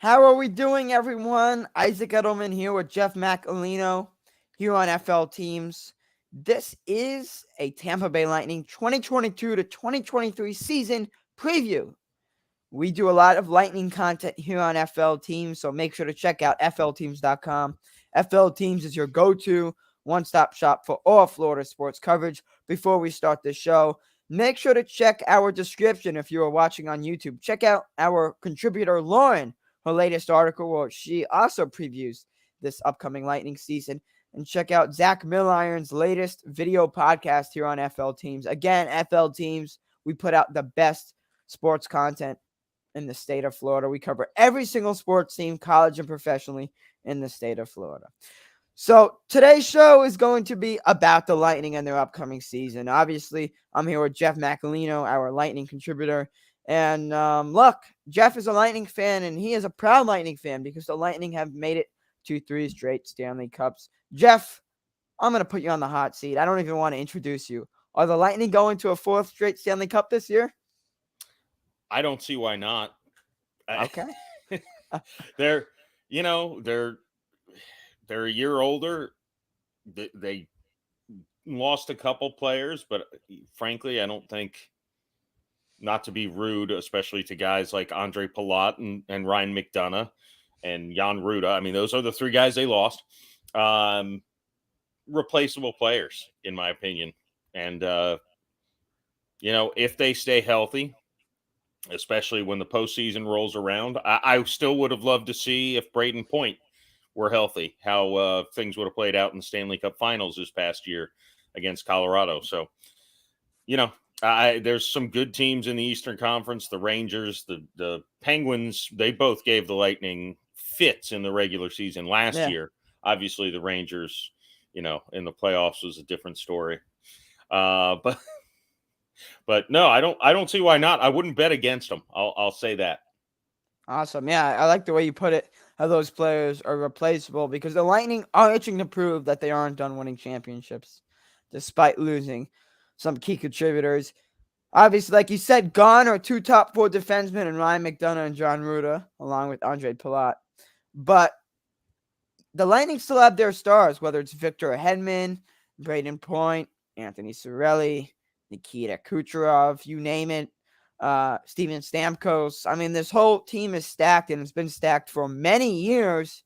How are we doing, everyone? Isaac Edelman here with Jeff Macolino here on FL Teams. This is a Tampa Bay Lightning 2022 to 2023 season preview. We do a lot of Lightning content here on FL Teams, so make sure to check out flteams.com. FL Teams is your go-to one-stop shop for all Florida sports coverage. Before we start the show, make sure to check our description if you are watching on YouTube. Check out our contributor, Lauren, her latest article where she also previews this upcoming Lightning season. And check out Zach Milliron's latest video podcast here on FL Teams. Again, FL Teams, we put out the best sports content in the state of Florida. We cover every single sports team, college and professionally, in the state of Florida. So today's show is going to be about the Lightning and their upcoming season. Obviously, I'm here with Jeff Macolino, our Lightning contributor. And look, Jeff is a Lightning fan, and he is a proud Lightning fan because the Lightning have made it to 3 straight Stanley Cups. Jeff, I'm going to put you on the hot seat. I don't even want to introduce you. Are the Lightning going to a 4th straight Stanley Cup this year? I don't see why not. Okay. they're a year older. They lost a couple players, but frankly, I don't think, not to be rude, especially to guys like Andre Palat and Ryan McDonough and Jan Ruda. I mean, those are the 3 guys they lost. Replaceable players, in my opinion. And, if they stay healthy, especially when the postseason rolls around, I still would have loved to see if Braden Point were healthy, how things would have played out in the Stanley Cup Finals this past year against Colorado. So, there's some good teams in the Eastern Conference. The Rangers, the Penguins, they both gave the Lightning fits in the regular season last year. Obviously, the Rangers, in the playoffs was a different story. But no, I don't see why not. I wouldn't bet against them. I'll say that. Awesome. Yeah, I like the way you put it, how those players are replaceable, because the Lightning are itching to prove that they aren't done winning championships, despite losing some key contributors. Obviously, like you said, gone are 2 top 4 defensemen in Ryan McDonough and Jan Ruda, along with Andre Palat. But the Lightning still have their stars, whether it's Victor Hedman, Braden Point, Anthony Cirelli, Nikita Kucherov, you name it, Steven Stamkos. I mean, this whole team is stacked, and it's been stacked for many years.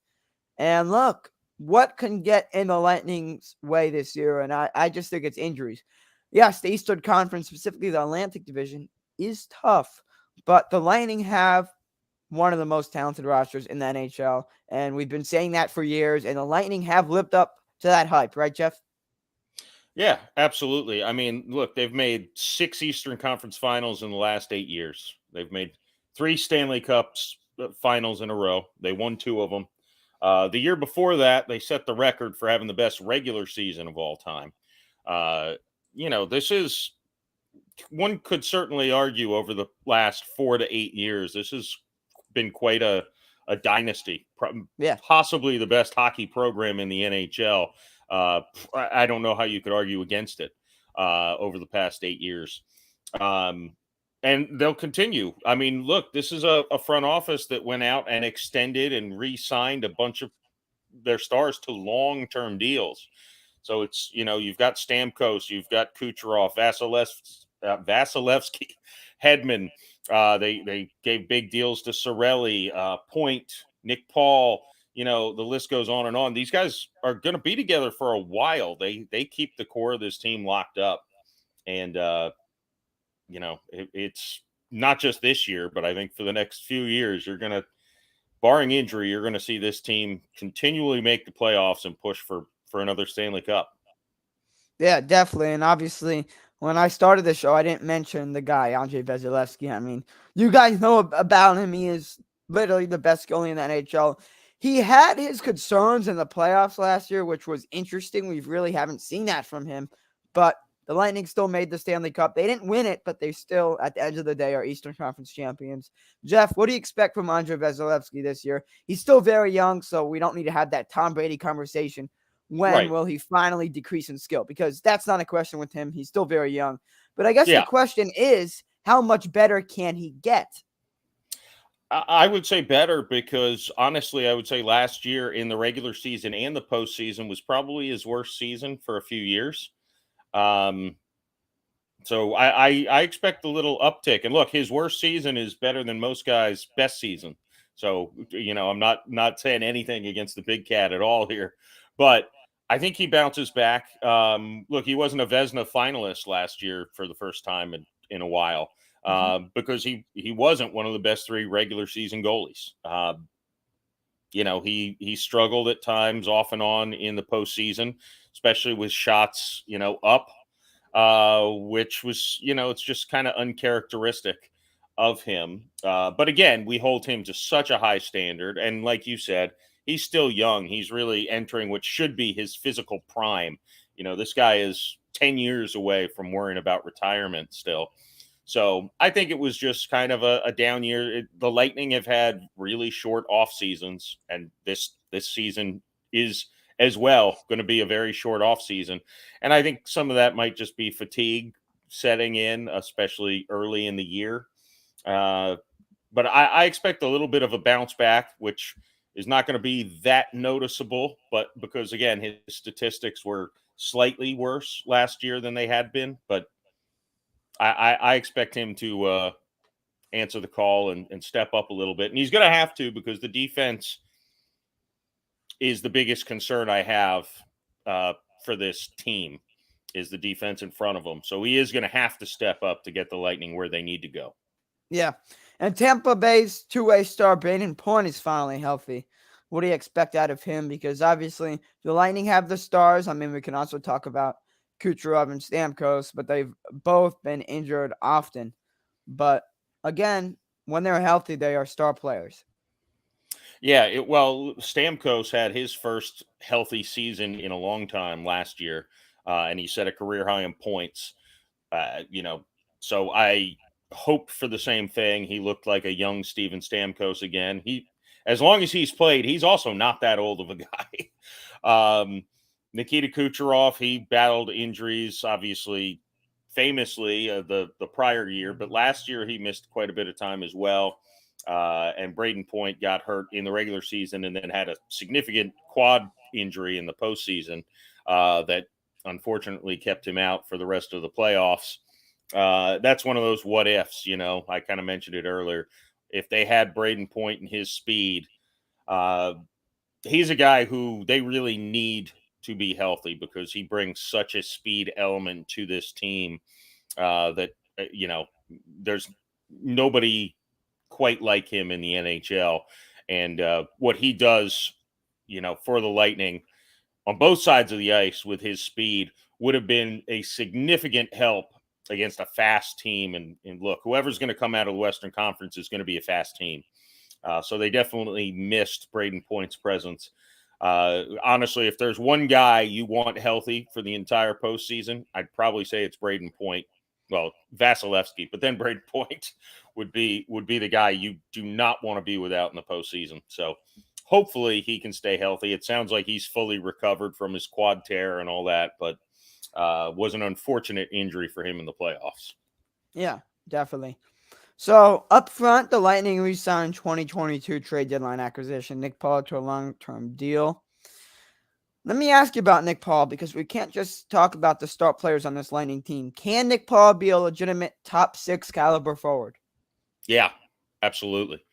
And look, what can get in the Lightning's way this year? And I just think it's injuries. Yes, the Eastern Conference, specifically the Atlantic Division, is tough, but the Lightning have one of the most talented rosters in the NHL, and we've been saying that for years, and the Lightning have lived up to that hype, right, Jeff? Yeah, absolutely. I mean, look, they've made 6 Eastern Conference Finals in the last 8 years. They've made 3 Stanley Cups finals in a row. They won 2 of them. The year before that, they set the record for having the best regular season of all time. This is, one could certainly argue over the last 4 to 8 years, this has been quite a dynasty. Possibly the best hockey program in the NHL. I don't know how you could argue against it over the past 8 years. And they'll continue. I mean, look, this is a front office that went out and extended and re-signed a bunch of their stars to long-term deals. So it's, you've got Stamkos, you've got Kucherov, Vasilevsky, Hedman. They gave big deals to Cirelli, Point, Nick Paul. The list goes on and on. These guys are going to be together for a while. They keep the core of this team locked up. And, it's not just this year, but I think for the next few years, barring injury, you're going to see this team continually make the playoffs and push for another Stanley Cup. Yeah, definitely. And obviously, when I started the show, I didn't mention the guy, Andre Vasilevsky. I mean, you guys know about him. He is literally the best goalie in the NHL. He had his concerns in the playoffs last year, which was interesting. We really haven't seen that from him. But the Lightning still made the Stanley Cup. They didn't win it, but they still, at the end of the day, are Eastern Conference champions. Jeff, what do you expect from Andre Vasilevsky this year? He's still very young, so we don't need to have that Tom Brady conversation. When will he finally decrease in skill? Because that's not a question with him. He's still very young. But I guess the question is, how much better can he get? I would say better because honestly, I would say last year in the regular season and the postseason was probably his worst season for a few years. Um, so I expect a little uptick. And look, his worst season is better than most guys' best season. So I'm not saying anything against the big cat at all here, but I think he bounces back. Look, he wasn't a Vesna finalist last year for the first time in a while Mhm. because he wasn't one of the best three regular season goalies. He struggled at times off and on in the postseason, especially with shots, up, which was, it's just kind of uncharacteristic of him. But again, we hold him to such a high standard. And like you said, he's still young. He's really entering what should be his physical prime. This guy is 10 years away from worrying about retirement still. So I think it was just kind of a down year. The Lightning have had really short off seasons, and this season is as well going to be a very short off season. And I think some of that might just be fatigue setting in, especially early in the year. Uh, but I expect a little bit of a bounce back, which is not going to be that noticeable. But because again, his statistics were slightly worse last year than they had been, but I expect him to answer the call and step up a little bit. And he's going to have to because the defense is the biggest concern I have for this team is the defense in front of him. So he is going to have to step up to get the Lightning where they need to go. Yeah. And Tampa Bay's two-way star Braden Point is finally healthy. What do you expect out of him? Because obviously the Lightning have the stars. I mean, we can also talk about Kucherov and Stamkos, but they've both been injured often. But again, when they're healthy, they are star players. Yeah, well, Stamkos had his first healthy season in a long time last year, and he set a career high in points. Uh, you know, so I hope for the same thing. He looked like a young Steven Stamkos again. As long as he's played, he's also not that old of a guy. Nikita Kucherov, he battled injuries, obviously, famously the prior year, but last year he missed quite a bit of time as well. And Braden Point got hurt in the regular season and then had a significant quad injury in the postseason that unfortunately kept him out for the rest of the playoffs. That's one of those what ifs, I kind of mentioned it earlier. If they had Braden Point and his speed, he's a guy who they really need to be healthy because he brings such a speed element to this team that, there's nobody quite like him in the NHL. And what he does, for the Lightning on both sides of the ice with his speed would have been a significant help against a fast team. And look, whoever's going to come out of the Western Conference is going to be a fast team. So they definitely missed Braden Point's presence. Honestly, if there's one guy you want healthy for the entire postseason, I'd probably say it's Braden Point. Well, Vasilevsky, but then Braden Point would be the guy you do not want to be without in the postseason. So hopefully he can stay healthy. It sounds like he's fully recovered from his quad tear and all that, but was an unfortunate injury for him in the playoffs. Yeah, definitely. So up front, the Lightning re-signed 2022 trade deadline acquisition Nick Paul to a long-term deal. Let me ask you about Nick Paul because we can't just talk about the star players on this Lightning team. Can Nick Paul be a legitimate top 6 caliber forward? Yeah, absolutely.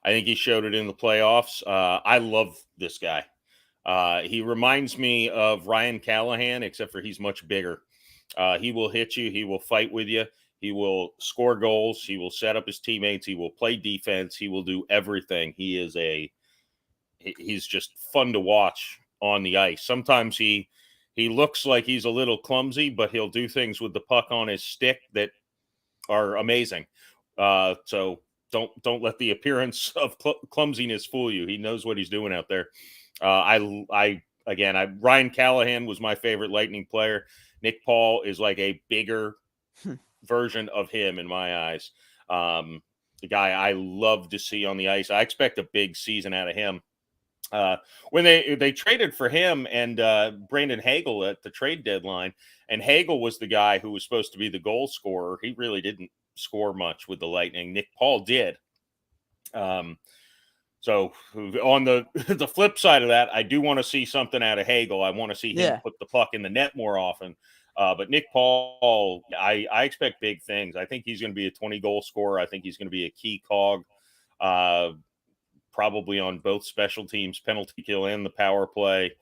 I think he showed it in the playoffs. I love this guy. He reminds me of Ryan Callahan, except for he's much bigger. He will hit you. He will fight with you. He will score goals. He will set up his teammates. He will play defense. He will do everything. He's just fun to watch on the ice. Sometimes he looks like he's a little clumsy, but he'll do things with the puck on his stick that are amazing. So don't let the appearance of clumsiness fool you. He knows what he's doing out there. Ryan Callahan was my favorite Lightning player. Nick Paul is like a bigger version of him in my eyes. The guy I love to see on the ice. I expect a big season out of him. When they traded for him and Brandon Hagel at the trade deadline, and Hagel was the guy who was supposed to be the goal scorer. He really didn't score much with the Lightning. Nick Paul did. Um, so on the the flip side of that, I do want to see something out of Hagel. I want to see him Yeah. put the puck in the net more often. But Nick Paul, I expect big things. I think he's going to be a 20-goal scorer. I think he's going to be a key cog, uh, probably on both special teams, penalty kill and the power play.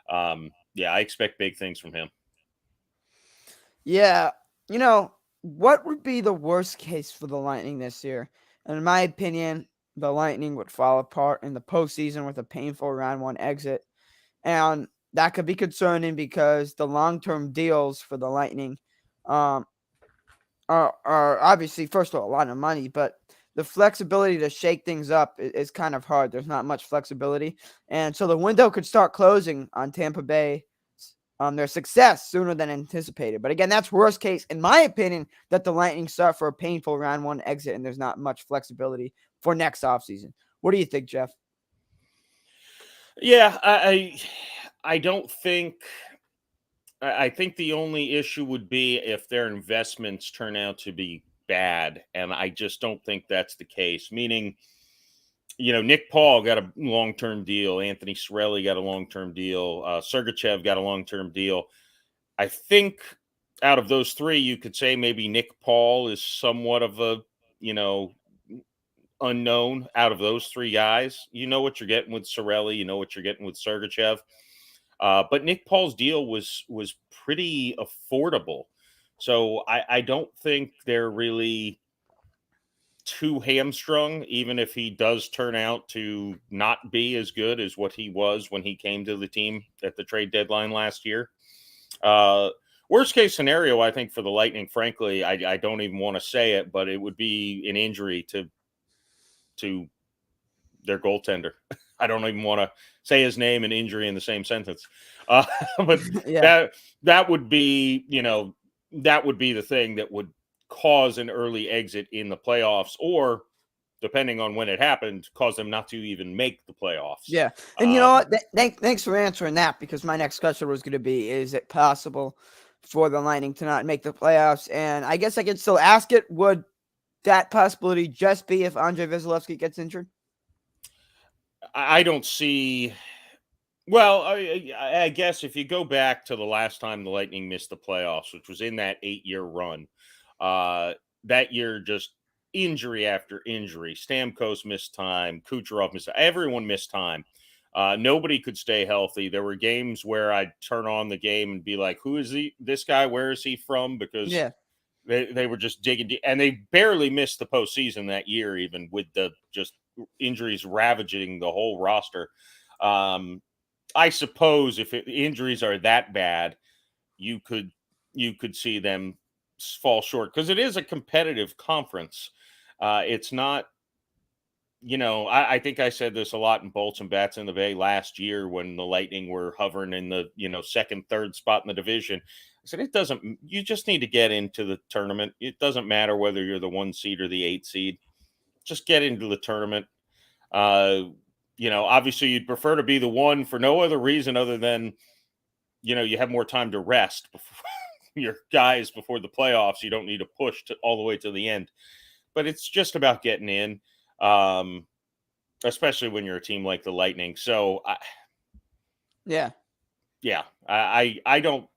Yeah, I expect big things from him. Yeah. What would be the worst case for the Lightning this year? And in my opinion, the Lightning would fall apart in the postseason with a painful round one exit. And that could be concerning because the long-term deals for the Lightning um, are obviously, first of all, a lot of money, but the flexibility to shake things up is kind of hard. There's not much flexibility. And so the window could start closing on Tampa Bay, their success sooner than anticipated. But again, that's worst case, in my opinion, that the Lightning start for a painful round one exit and there's not much flexibility for next offseason. What do you think, Jeff? Yeah, I don't think. I think the only issue would be if their investments turn out to be bad, and I just don't think that's the case. Meaning, Nick Paul got a long-term deal, Anthony Cirelli got a long-term deal, Sergachev got a long-term deal. I think out of those three, you could say maybe Nick Paul is somewhat of a you know unknown out of those three guys. You know what you're getting with Cirelli, you know what you're getting with Sergachev. But Nick Paul's deal was pretty affordable, so I don't think they're really too hamstrung. Even if he does turn out to not be as good as what he was when he came to the team at the trade deadline last year. Uh, Worst case scenario, I think for the Lightning, frankly, I don't even want to say it, but it would be an injury to their goaltender. I don't even want to say his name and injury in the same sentence. But Yeah. that would be, that would be the thing that would cause an early exit in the playoffs, or depending on when it happened, cause them not to even make the playoffs. Yeah. And you know what? Thanks for answering that, because my next question was going to be, is it possible for the Lightning to not make the playoffs? And I guess I could still ask it. Would that possibility just be if Andrei Vasilevsky gets injured? I don't see. Well, I guess if you go back to the last time the Lightning missed the playoffs, which was in that 8-year run, that year just injury after injury. Stamkos missed time, Kucherov missed. Everyone missed time. Nobody could stay healthy. There were games where I'd turn on the game and be like, "Who is he? This guy? Where is he from?" Because Yeah. they were just digging deep, and they barely missed the postseason that year, even with the just injuries ravaging the whole roster. I suppose if injuries are that bad, you could see them fall short, because it is a competitive conference. It's not, I think I said this a lot in Bolts and Bats in the Bay last year when the Lightning were hovering in the second, third spot in the division. I said it doesn't. You just need to get into the tournament. It doesn't matter whether you're the 1 seed or the 8 seed. Just get into the tournament. Obviously you'd prefer to be the one for no other reason other than, you have more time to rest before your guys before the playoffs. You don't need to push all the way to the end, but it's just about getting in, especially when you're a team like the Lightning. So, Yeah. I don't.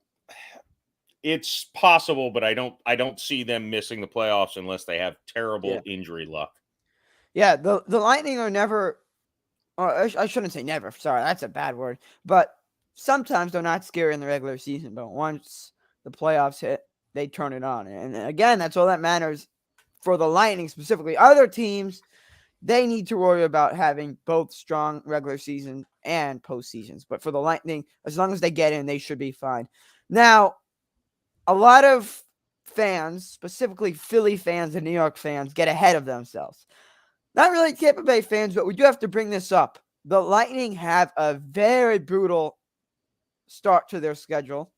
It's possible, but I don't see them missing the playoffs unless they have terrible Yeah. injury luck. Yeah. The Lightning are never, or I shouldn't say never. Sorry, that's a bad word. But sometimes they're not scary in the regular season, but once the playoffs hit, they turn it on. And again, that's all that matters for the Lightning specifically. Other teams, they need to worry about having both strong regular season and postseasons. But for the Lightning, as long as they get in, they should be fine. Now, a lot of fans, specifically Philly fans and New York fans, get ahead of themselves. Not really Tampa Bay fans, but we do have to bring this up. The Lightning have a very brutal start to their schedule.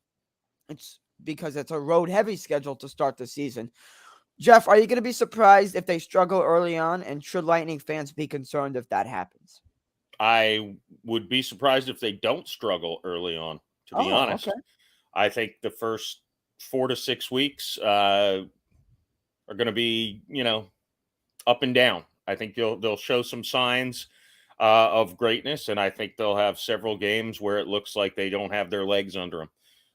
It's because it's a road-heavy schedule to start the season. Jeff, are you going to be surprised if they struggle early on? And should Lightning fans be concerned if that happens? I would be surprised if they don't struggle early on, to be Oh, honest. okay. I think the first 4 to 6 weeks are going to be, up and down. I think they'll show some signs of greatness, and I think they'll have several games where it looks like they don't have their legs under them.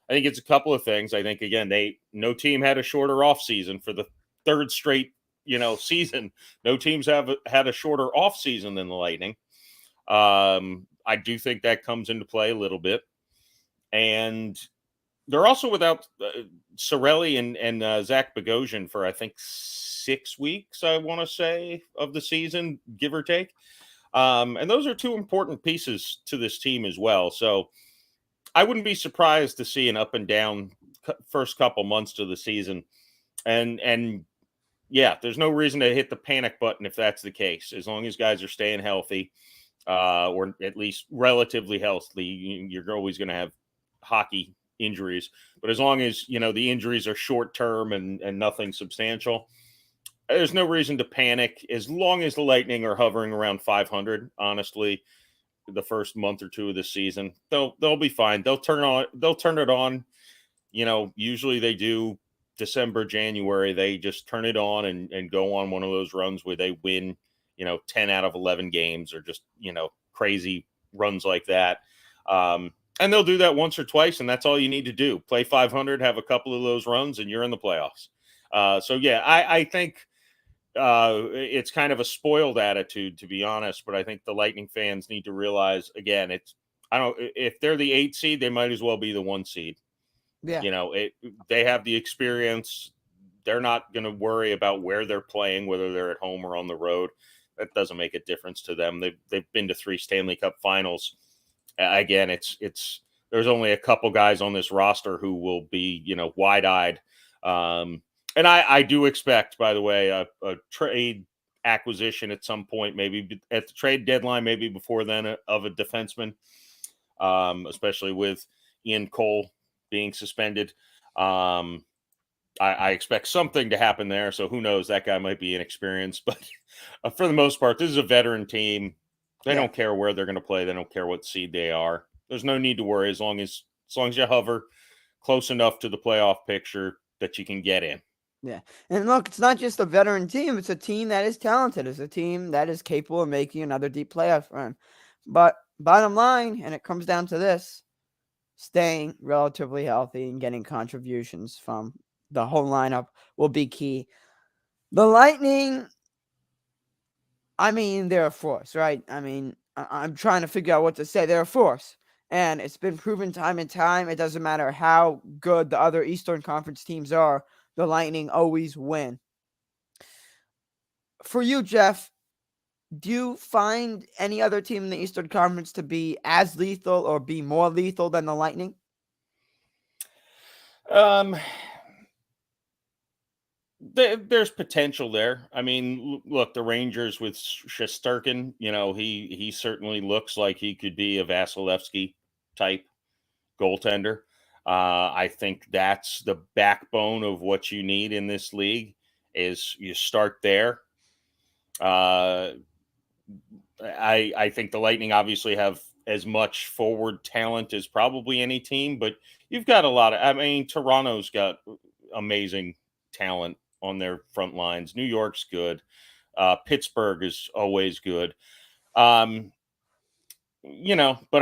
I think it's a couple of things. I think again, no team had a shorter off season for the third straight season. No teams have had a shorter off season than the Lightning. I do think that comes into play a little bit, and they're also without Sorelli and Zach Bogosian for I think 6 weeks. I want to say of the season, give or take. And those are two important pieces to this team as well. So I wouldn't be surprised to see an up and down first couple months to the season. And yeah, there's no reason to hit the panic button if that's the case. As long as guys are staying healthy, or at least relatively healthy, you're always going to have hockey injuries. But as long as the injuries are short term and nothing substantial, there's no reason to panic. As long as the Lightning are hovering around 500, honestly, the first month or two of the season, they'll be fine. They'll turn it on. Usually they do December, January. They just turn it on and go on one of those runs where they win, 10 out of 11 games, or just crazy runs like that. And they'll do that once or twice, and that's all you need to do. Play 500, have a couple of those runs, and you're in the playoffs. So yeah, I think it's kind of a spoiled attitude, to be honest. But I think the Lightning fans need to realize, again, if they're the 8 seed, they might as well be the 1 seed. Yeah. They have the experience. They're not going to worry about where they're playing, whether they're at home or on the road. That doesn't make a difference to them. They've been to 3 Stanley Cup Finals. Again, it's there's only a couple guys on this roster who will be wide-eyed. And I do expect, by the way, a trade acquisition at some point, maybe at the trade deadline, maybe before then, of a defenseman, especially with Ian Cole being suspended. I expect something to happen there. So who knows? That guy might be inexperienced. But for the most part, this is a veteran team. They don't care where they're going to play. They don't care what seed they are. There's no need to worry as long as you hover close enough to the playoff picture that you can get in. Yeah. And look, it's not just a veteran team. It's a team that is talented. It's a team that is capable of making another deep playoff run. But bottom line, and it comes down to this, staying relatively healthy and getting contributions from the whole lineup will be key. The Lightning, I mean, they're a force, right? I mean, I'm trying to figure out what to say. They're a force. And it's been proven time and time. It doesn't matter how good the other Eastern Conference teams are. The Lightning always win. For you, Jeff, do you find any other team in the Eastern Conference to be as lethal or be more lethal than the Lightning? There's potential there. I mean, look, the Rangers with Shesterkin, he certainly looks like he could be a Vasilevsky type goaltender. I think that's the backbone of what you need in this league. Is you start there. I think the Lightning obviously have as much forward talent as probably any team, but you've got a lot of. I mean, Toronto's got amazing talent on their front lines. New York's good. Pittsburgh is always good. But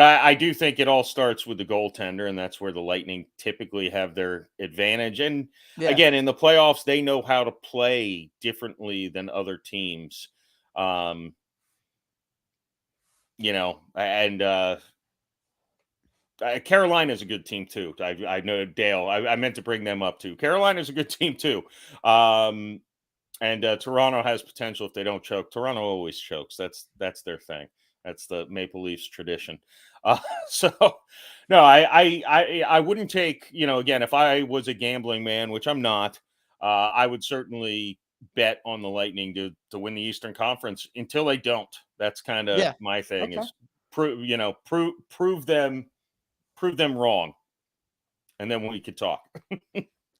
I do think it all starts with the goaltender, and that's where the Lightning typically have their advantage. And again, in the playoffs, they know how to play differently than other teams. And Carolina's a good team too. I know Dale. I meant to bring them up too. Carolina's a good team too. And Toronto has potential if they don't choke. Toronto always chokes. That's their thing. That's the Maple Leafs tradition. So no, I wouldn't take, again, if I was a gambling man, which I'm not, I would certainly bet on the Lightning to win the Eastern Conference until they don't. That's kind of my thing. Okay. Is prove them wrong, and then we could talk.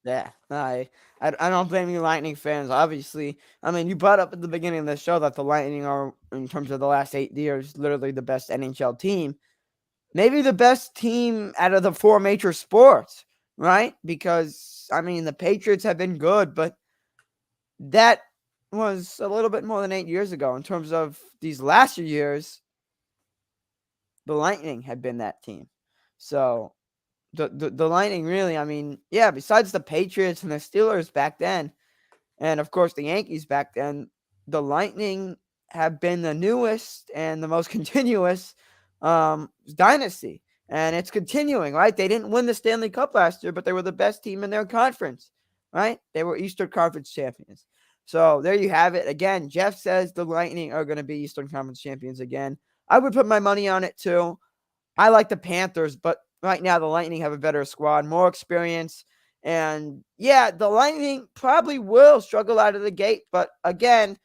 Yeah, I don't blame you, Lightning fans. Obviously, I mean, you brought up at the beginning of the show that the Lightning are, in terms of the last 8 years, literally the best NHL team. Maybe the best team out of the 4 major sports, right? Because, I mean, the Patriots have been good, but that was a little bit more than 8 years ago. In terms of these last few years, the Lightning had been that team. So the Lightning really, I mean, yeah, besides the Patriots and the Steelers back then, and of course the Yankees back then, the Lightning have been the newest and the most continuous dynasty. And it's continuing, right? They didn't win the Stanley Cup last year, but they were the best team in their conference, right? They were Eastern Conference champions. So there you have it. Again, Jeff says the Lightning are going to be Eastern Conference champions again. I would put my money on it too. I like the Panthers, but right now the Lightning have a better squad, more experience. And yeah, the Lightning probably will struggle out of the gate. But again,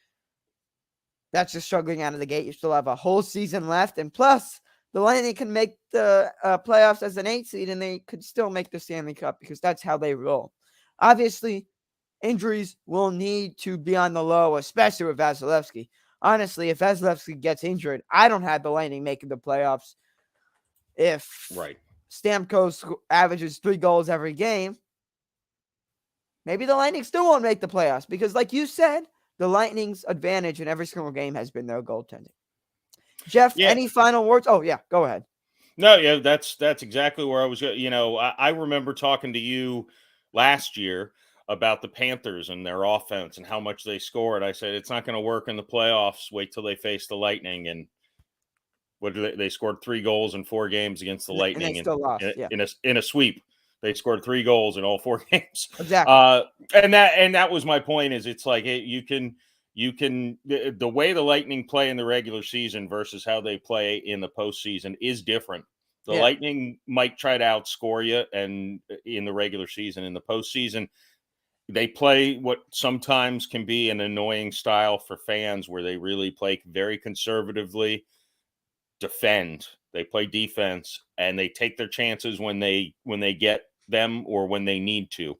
that's just struggling out of the gate. You still have a whole season left. And plus, the Lightning can make the playoffs as an 8 seed, and they could still make the Stanley Cup because that's how they roll. Obviously, injuries will need to be on the low, especially with Vasilevsky. Honestly, if Vasilevsky gets injured, I don't have the Lightning making the playoffs. If Right. Stamkos averages 3 goals every game, maybe the Lightning still won't make the playoffs because, like you said, the Lightning's advantage in every single game has been their goaltending. Jeff, Yeah. any final words? Oh, yeah, go ahead. No, yeah, that's exactly where I was. You know, I remember talking to you last year about the Panthers and their offense and how much they scored. I said it's not going to work in the playoffs. Wait till they face the Lightning. And what did they scored 3 goals in 4 games against the And they Lightning, and still lost. Yeah, in a sweep. They scored 3 goals in all 4 games. exactly. And that was my point. Is it's like you can the way the Lightning play in the regular season versus how they play in the postseason is different. The Yeah. Lightning might try to outscore you, and in the regular season, in the postseason, they play what sometimes can be an annoying style for fans, where they really play very conservatively, defend. They play defense, and they take their chances when they get them or when they need to.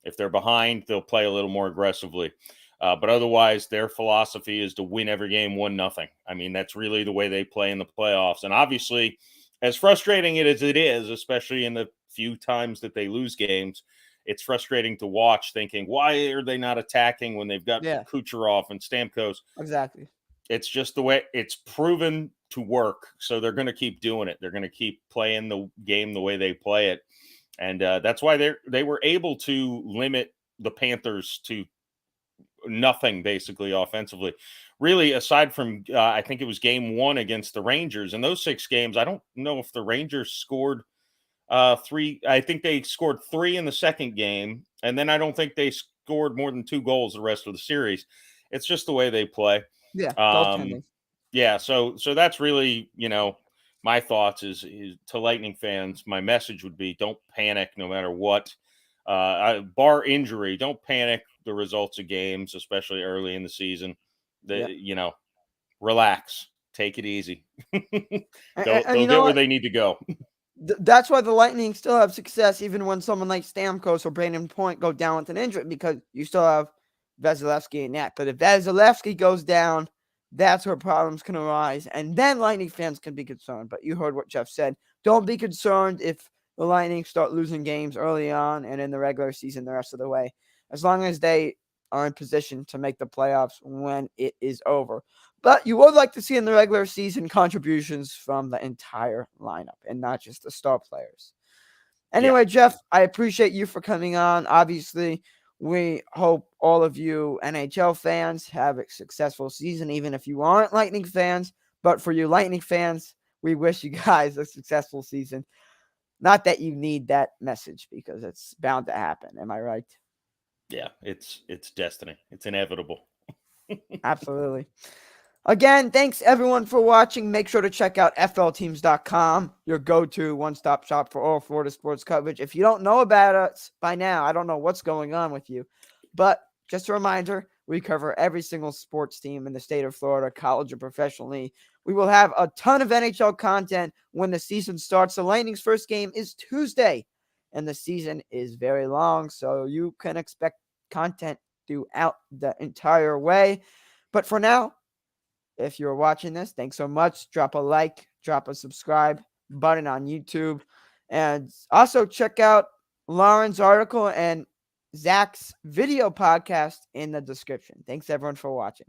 If they're behind, they'll play a little more aggressively. But otherwise, their philosophy is to win every game 1-0. I mean, that's really the way they play in the playoffs. And obviously, as frustrating as it is, especially in the few times that they lose games, it's frustrating to watch, thinking, why are they not attacking when they've got Kucherov and Stamkos? Exactly. It's just the way it's proven to work. So they're going to keep doing it. They're going to keep playing the game the way they play it. And that's why they were able to limit the Panthers to nothing, basically, offensively. Really, aside from, I think it was game 1 against the Rangers. In those 6 games, I don't know if the Rangers scored 3. I think they scored 3 in the second game. And then I don't think they scored more than 2 goals the rest of the series. It's just the way they play. Yeah, goaltending. Yeah, so that's really, my thoughts is to Lightning fans, my message would be don't panic no matter what. Bar injury, don't panic the results of games, especially early in the season. Relax, take it easy. They'll get where they need to go. That's why the Lightning still have success even when someone like Stamkos or Brandon Point go down with an injury, because you still have Vasilevsky in net. But if Vasilevsky goes down, that's where problems can arise, and then Lightning fans can be concerned. But you heard what Jeff said. Don't be concerned if the Lightning start losing games early on and in the regular season the rest of the way, as long as they are in position to make the playoffs when it is over. But you would like to see in the regular season contributions from the entire lineup and not just the star players. Anyway, Jeff, I appreciate you for coming on. Obviously, we hope all of you NHL fans have a successful season, even if you aren't Lightning fans. But for you Lightning fans, we wish you guys a successful season. Not that you need that message, because it's bound to happen. Am I right? Yeah, it's destiny. It's inevitable. Absolutely. Again, thanks everyone for watching. Make sure to check out flteams.com, your go-to one-stop shop for all Florida sports coverage. If you don't know about us by now, I don't know what's going on with you. But just a reminder, we cover every single sports team in the state of Florida, college or professionally. We will have a ton of NHL content when the season starts. The Lightning's first game is Tuesday, and the season is very long, so you can expect content throughout the entire way. But for now, if you're watching this, thanks so much. Drop a like, drop a subscribe button on YouTube. And also check out Lauren's article and Zach's video podcast in the description. Thanks everyone for watching.